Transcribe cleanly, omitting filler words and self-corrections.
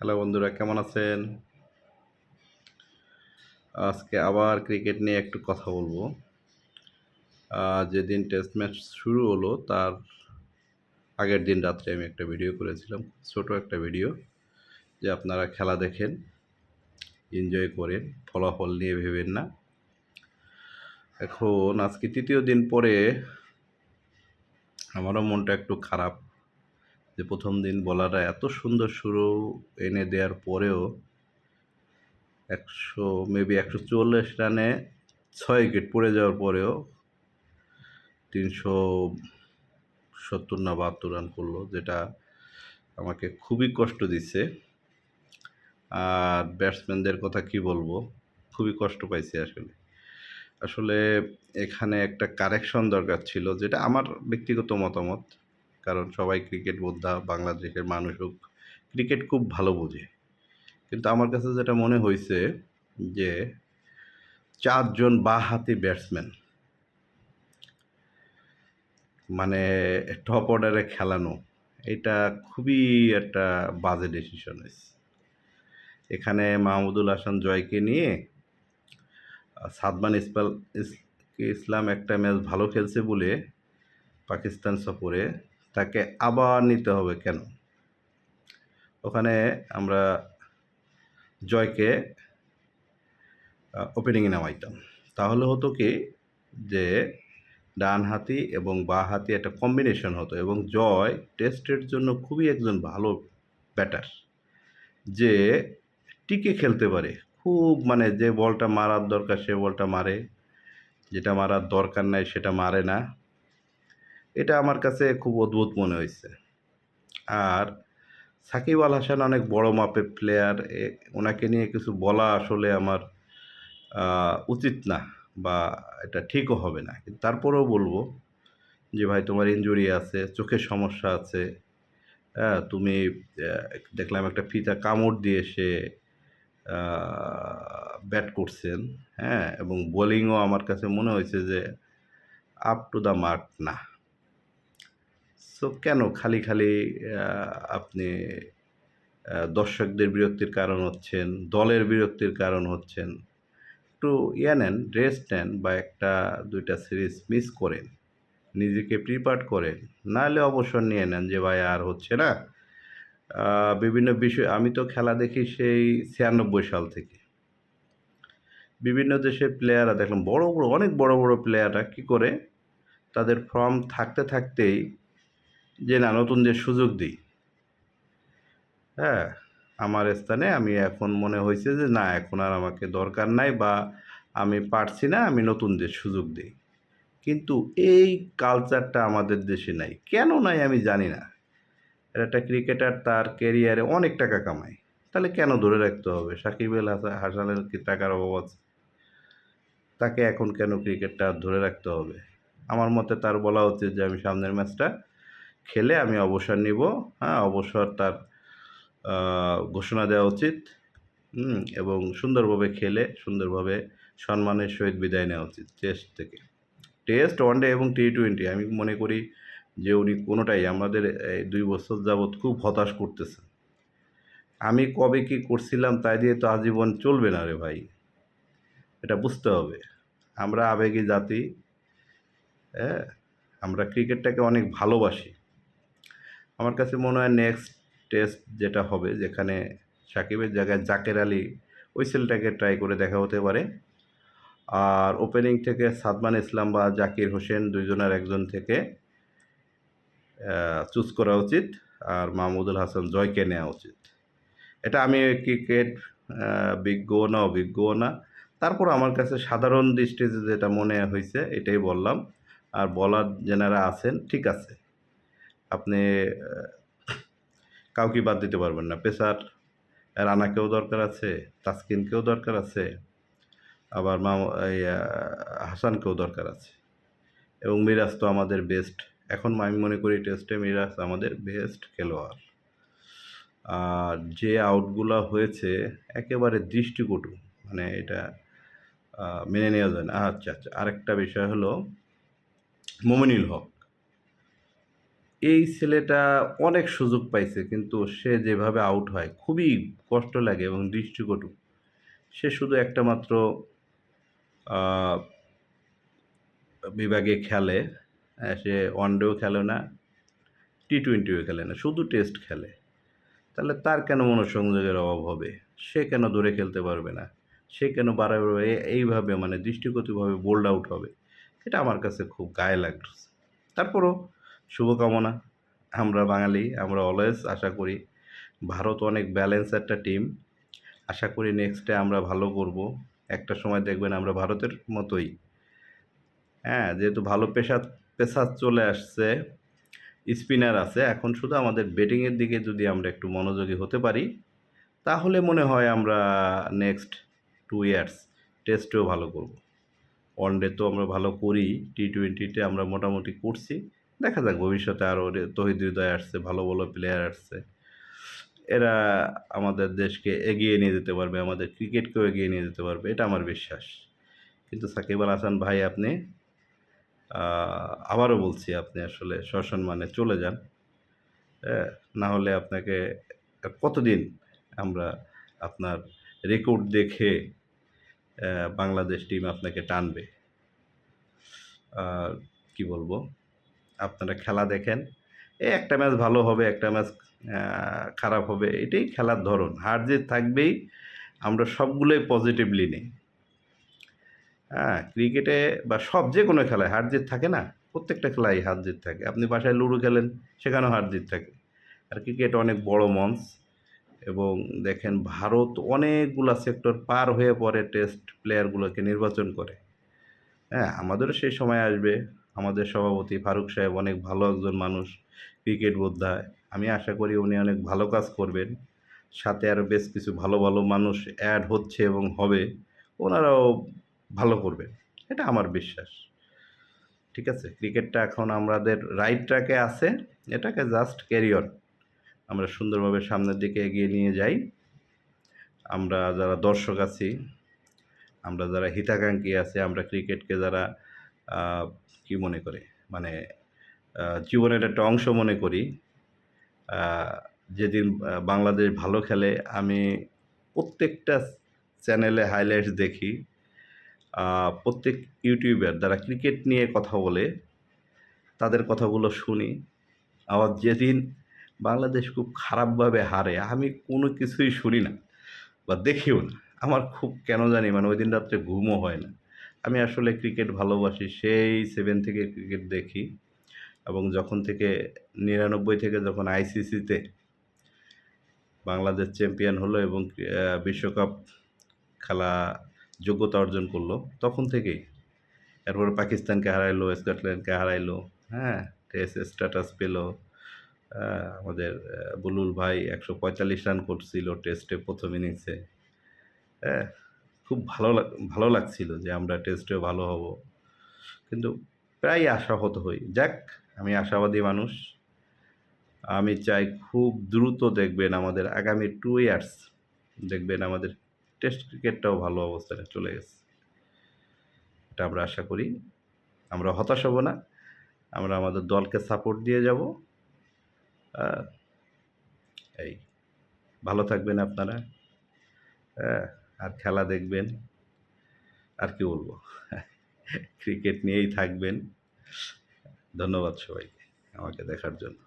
Hello বন্ধুরা, কেমন আছেন? আজকে আবার ক্রিকেট নিয়ে একটু কথা বলবো। যেদিন টেস্ট ম্যাচ শুরু হলো তার আগের দিন রাত্রে আমি একটা ভিডিও করেছিলাম। ছোট একটা ভিডিও যে আপনারা খেলা দেখেন, এনজয় করেন, ফলাফল নিয়ে ভেবেন না। এখন আজকে তৃতীয় দিন পরে আমারও মনটা একটু খারাপ যে প্রথম দিন বোলাররা এত সুন্দর শুরু এনে দেওয়ার পরেও ১৪৪ রানে ৬ উইকেট পড়ে যাওয়ার পরেও ৩৭০ না ৭২ রান করলো, যেটা আমাকে খুবই কষ্ট দিচ্ছে। আর ব্যাটসম্যানদের কথা কি বলবো, খুবই কষ্ট পাইছি আসলে। আসলে এখানে একটা কারেকশন দরকার ছিল, যেটা আমার ব্যক্তিগত মতামত। কারণ সবাই ক্রিকেট বোদ্ধা, বাংলাদেশের মানুষও ক্রিকেট খুব ভালো বোঝে। কিন্তু আমার কাছে যেটা মনে হয়েছে যে ৪ জন বাঁহাতি ব্যাটসম্যান মানে টপ অর্ডারে খেলানো, এটা খুবই একটা বাজে ডিসিশন হয়েছে। এখানে মাহমুদুল হাসান জয়কে নিয়ে সাদমান ইসলাম একটা ম্যাচ ভালো খেলছে বলে পাকিস্তান সফরে তাকে আবার নিতে হবে কেন? ওখানে আমরা জয়কে ওপেনিংয়ে নামাইতাম। তাহলে হতো কি যে ডানহাতি এবং বাঁহাতি একটা কম্বিনেশন হতো, এবং জয় টেস্টের জন্য খুবই একজন ভালো ব্যাটার, যে টিকে খেলতে পারে। খুব মানে যে বলটা মারার দরকার সে বলটা মারে, যেটা মারার দরকার নাই সেটা মারে না। এটা আমার কাছে খুব অদ্ভুত মনে হয়েছে। আর সাকিব আল হাসান অনেক বড় মাপের প্লেয়ার, ওনাকে নিয়ে কিছু বলা আসলে আমার উচিত না, বা এটা ঠিকও হবে না। কিন্তু তারপরেও বলবো যে ভাই, তোমার ইনজুরি আছে, চোখের সমস্যা আছে। হ্যাঁ, তুমি দেখলাম একটা ফিতা কামড় দিয়ে সে ব্যাট করছেন। হ্যাঁ, এবং বোলিংও আমার কাছে মনে হয়েছে যে আপ টু দ্য মার্ক না। সো কেন খালি খালি আপনি দর্শকদের বিরক্তির কারণ হচ্ছেন, দলের বিরক্তির কারণ হচ্ছেন? একটু নেন, রেস্ট নেন, বা একটা দুইটা সিরিজ মিস করেন, নিজেকে প্রিপেয়ার করেন। নাহলে অবসর নিয়ে নেন যে ভাই আর হচ্ছে না। বিভিন্ন বিষয়, আমি তো খেলা দেখি সেই ৯৬ সাল থেকে। বিভিন্ন দেশের প্লেয়াররা দেখলাম, বড় বড় অনেক বড় বড় প্লেয়াররা কী করে, তাদের ফর্ম থাকতে থাকতেই যে না নতুনদের সুযোগ দিই। হ্যাঁ, আমার স্থানে আমি এখন মনে হয়েছে যে না, এখন আর আমাকে দরকার নাই, বা আমি পারছি না, আমি নতুনদের সুযোগ দিই। কিন্তু এই কালচারটা আমাদের দেশে নাই। কেন নাই আমি জানি না। একটা ক্রিকেটার তার ক্যারিয়ারে অনেক টাকা কামায়, তাহলে কেন ধরে রাখতে হবে? সাকিব আল হাসানের কি টাকার অভাব আছে? তাকে এখন কেন ক্রিকেটটা ধরে রাখতে হবে? আমার মতে তার বলা উচিত যে আমি সামনের ম্যাচটা খেলে আমি অবসর নিব। হ্যাঁ, অবসর তার ঘোষণা দেওয়া উচিত। এবং সুন্দরভাবে খেলে সুন্দরভাবে সম্মানের সহিত বিদায় নেওয়া উচিত টেস্ট থেকে। টেস্ট, ওয়ানডে এবং টি-টোয়েন্টি আমি মনে করি যে উনি কোনোটাই আমাদের এই ২ বছর যাবৎ খুব হতাশ করতেছেন। আমি কবে কী করছিলাম তাই দিয়ে তো আজীবন চলবে না রে ভাই। এটা বুঝতে হবে। আমরা আবেগী জাতি, হ্যাঁ? আমরা ক্রিকেটটাকে অনেক ভালোবাসি। আমার কাছে মনে হয় নেক্সট টেস্ট যেটা হবে, যেখানে সাকিবের জায়গায় জাকের আলী, ওই ছেলেটাকে ট্রাই করে দেখা হতে পারে। আর ওপেনিং থেকে সাদমান ইসলাম বা জাকির হোসেন, ২ জনের একজন থেকে চুজ করা উচিত। আর মাহমুদুল হাসান জয়কে নেওয়া উচিত। এটা আমি ক্রিকেট বিজ্ঞও না, অভিজ্ঞও না। তারপর আমার কাছে সাধারণ দৃষ্টিতে যেটা মনে হইছে এটাই বললাম। আর বলার যেনারা আছেন, ঠিক আছে। আপনি কাউকেই বাদ দিতে পারবেন না। পেসার রানাকেও দরকার আছে, তাসকিনকেও দরকার আছে, আবার এই হাসানকেও দরকার আছে। এবং মিরাজ তো আমাদের বেস্ট। এখন আমি মনে করি টেস্টে মিরাজ আমাদের বেস্ট খেলোয়াড়। আর যে আউটগুলা হয়েছে একেবারে দৃষ্টিকটু। মানে এটা মেনে নেওয়া যায় না। আচ্ছা, আচ্ছা। আরেকটা বিষয় হলো মোমিনুল হক। এই ছেলেটা অনেক সুযোগ পাইছে কিন্তু সে যেভাবে আউট হয় খুবই কষ্ট লাগে এবং দৃষ্টিকটু। সে শুধু একটা মাত্র আহ, বিভাগে খেলে। সে ওয়ানডেও খেলে না, টি-20ও খেলে না, শুধু টেস্ট খেলে। তাহলে তার কেন মনোসংযোগের অভাব হবে? সে কেন ধরে খেলতে পারবে না? সে কেন বারবার এইভাবে মানে দৃষ্টিকটুভাবে বোল্ড আউট হবে? এটা আমার কাছে খুব গায়ে লাগছে। তারপরও শুভকামনা। আমরা বাঙালি, আমরা অলওয়েজ আশা করি ভারত অনেক ব্যালেন্স একটা টিম। আশা করি নেক্সটে আমরা ভালো করব। একটা সময় দেখবেন আমরা ভারতের মতোই, হ্যাঁ, যেহেতু ভালো পেসার চলে আসছে, স্পিনার আছে, এখন শুধু আমাদের ব্যাটিংয়ের দিকে যদি আমরা একটু মনোযোগী হতে পারি, তাহলে মনে হয় আমরা নেক্সট 2 ইয়ার্স টেস্টেও ভালো করব। ওয়ানডে তো আমরা ভালো করি, টি-20তে আমরা মোটামুটি করছি। দেখা যাক ভবিষ্যতে আরও তৌহিদ হৃদয় আসছে, ভালো ভালো প্লেয়ার আসছে। এরা আমাদের দেশকে এগিয়ে নিয়ে যেতে পারবে, আমাদের ক্রিকেটকেও এগিয়ে নিয়ে যেতে পারবে, এটা আমার বিশ্বাস। কিন্তু সাকিব আল হাসান ভাই, আপনি আবারও বলছি, আপনি আসলে সসম্মানে চলে যান। না হলে আপনাকে কতদিন আমরা আপনার রেকর্ড দেখে বাংলাদেশ টিম আপনাকে টানবে। আর কি বলবো, আপনারা খেলা দেখেন, একটা ম্যাচ ভালো হবে, একটা ম্যাচ খারাপ হবে, এটাই খেলার ধরন। হার জিত থাকবেই, আমরা সবগুলোই পজিটিভলি নিই। হ্যাঁ, ক্রিকেটে বা সব যে কোনো খেলায় হার জিত থাকে না? প্রত্যেকটা খেলায় হার জিত থাকে। আপনি বাসায় লুডো খেলেন, সেখানেও হার জিত থাকে। আর ক্রিকেট অনেক বড় মঞ্চ, এবং দেখেন ভারত অনেকগুলা সেক্টর পার হয়ে পরে টেস্ট প্লেয়ারগুলোকে নির্বাচন করে। হ্যাঁ, আমাদেরও সেই সময় আসবে। আমাদের সভাপতি ফারুক সাহেব অনেক ভালো একজন মানুষ, ক্রিকেট বোদ্ধা। আমি আশা করি উনি অনেক ভালো কাজ করবেন। সাথে আরও বেশ কিছু ভালো ভালো মানুষ অ্যাড হচ্ছে এবং হবে, ওনারাও ভালো করবেন, এটা আমার বিশ্বাস। ঠিক আছে, ক্রিকেটটা এখন আমাদের রাইট ট্র্যাকে আছে, এটাকে জাস্ট ক্যারি অন, আমরা সুন্দরভাবে সামনের দিকে এগিয়ে নিয়ে যাই। আমরা যারা দর্শক আছি, আমরা যারা হিতাকাঙ্ক্ষী আছি, আমরা ক্রিকেটকে যারা কি মনে করে, মানে জীবনের একটা অংশ মনে করি, যেদিন বাংলাদেশ ভালো খেলে আমি প্রত্যেকটা চ্যানেলে হাইলাইটস দেখি। প্রত্যেক ইউটিউবার যারা ক্রিকেট নিয়ে কথা বলে তাদের কথাগুলো শুনি। আবার যেদিন বাংলাদেশ খুব খারাপভাবে হারে, আমি কোনো কিছুই শুনি না বা দেখিও না। আমার খুব কেন জানি মানে ওই দিন রাত্রে ঘুমও হয় না। আমি আসলে ক্রিকেট ভালোবাসি, সেই 7 থেকে ক্রিকেট দেখি। এবং যখন থেকে 99 থেকে যখন আইসিসিতে বাংলাদেশ চ্যাম্পিয়ন হলো এবং বিশ্বকাপ খেলা যোগ্যতা অর্জন করলো, তখন থেকেই। এরপরে পাকিস্তানকে হারাইলো, স্কটল্যান্ডকে হারাইলো, হ্যাঁ, টেস্ট স্ট্যাটাস পেলো। আমাদের বুলুল ভাই 145 রান করছিল টেস্টে প্রথম ইনিংসে। হ্যাঁ, খুব ভালো লাগছিল যে আমরা টেস্টেও ভালো হব। কিন্তু প্রায় আশাহত হই। যাক, আমি আশাবাদী মানুষ। আমি চাই খুব দ্রুত দেখবেন আমাদের আগামী 2 ইয়ার্স দেখবেন আমাদের টেস্ট ক্রিকেটটাও ভালো অবস্থানে চলে গেছে। এটা আমরা আশা করি। আমরা হতাশ হব না। আমরা আমাদের দলকে সাপোর্ট দিয়ে যাব। আ এই ভালো থাকবেন আপনারা। আর খেলা দেখবেন। আর কি বলবো? ক্রিকেট নিয়েই থাকবেন। ধন্যবাদ সবাইকে আমাকে দেখার জন্য।